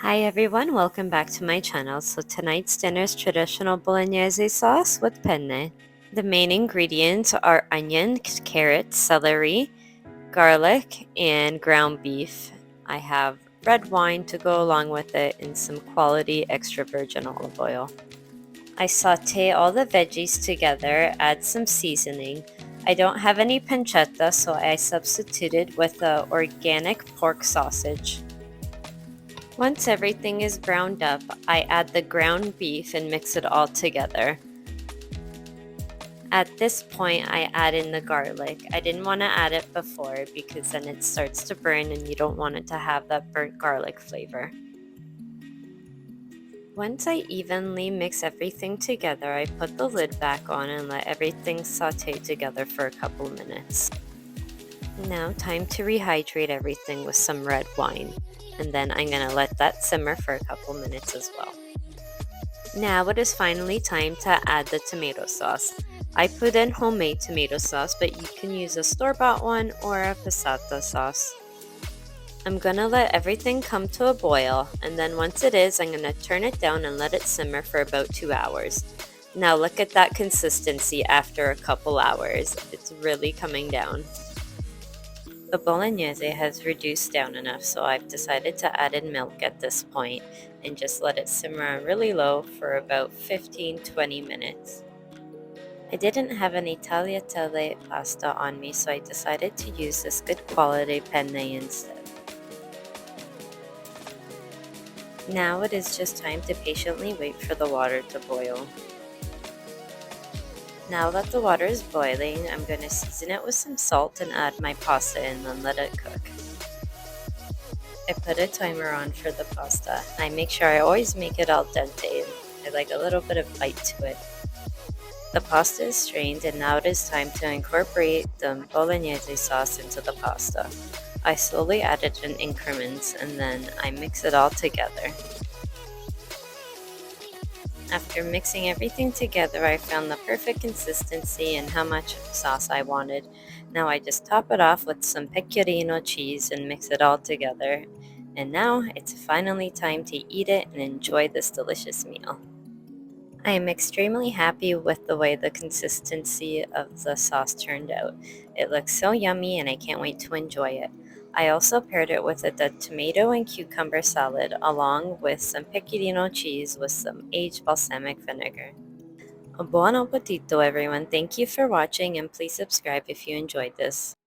Hi everyone, welcome back to my channel. So tonight's dinner is traditional Bolognese sauce with penne. The main ingredients are onion, carrots, celery, garlic, and ground beef. I have red wine to go along with it and some quality extra virgin olive oil. I saute all the veggies together, add some seasoning. I don't have any pancetta, so I substituted with a organic pork sausage. Once everything is browned up, I add the ground beef and mix it all together. At this point, I add in the garlic. I didn't want to add it before because then it starts to burn and you don't want it to have that burnt garlic flavor. Once I evenly mix everything together, I put the lid back on and let everything saute together for a couple minutes. Now time to rehydrate everything with some red wine, and then I'm going to let that simmer for a couple minutes as well. Now it is finally time to add the tomato sauce. I put in homemade tomato sauce, but you can use a store-bought one or a passata sauce. I'm gonna let everything come to a boil, and then once it is, I'm gonna turn it down and let it simmer for about 2 hours. Now look at that consistency after a couple hours. It's really coming down. The bolognese has reduced down enough, so I've decided to add in milk at this point and just let it simmer on really low for about 15-20 minutes. I didn't have any tagliatelle pasta on me, so I decided to use this good quality penne instead. Now it is just time to patiently wait for the water to boil. Now that the water is boiling, I'm going to season it with some salt and add my pasta and then let it cook. I put a timer on for the pasta. I make sure I always make it al dente. I like a little bit of bite to it. The pasta is strained and now it is time to incorporate the bolognese sauce into the pasta. I slowly add it in increments and then I mix it all together. After mixing everything together, I found the perfect consistency and how much sauce I wanted. Now I just top it off with some pecorino cheese and mix it all together. And now it's finally time to eat it and enjoy this delicious meal. I am extremely happy with the way the consistency of the sauce turned out. It looks so yummy and I can't wait to enjoy it. I also paired it with a tomato and cucumber salad along with some pecorino cheese with some aged balsamic vinegar. Buon appetito everyone. Thank you for watching and please subscribe if you enjoyed this.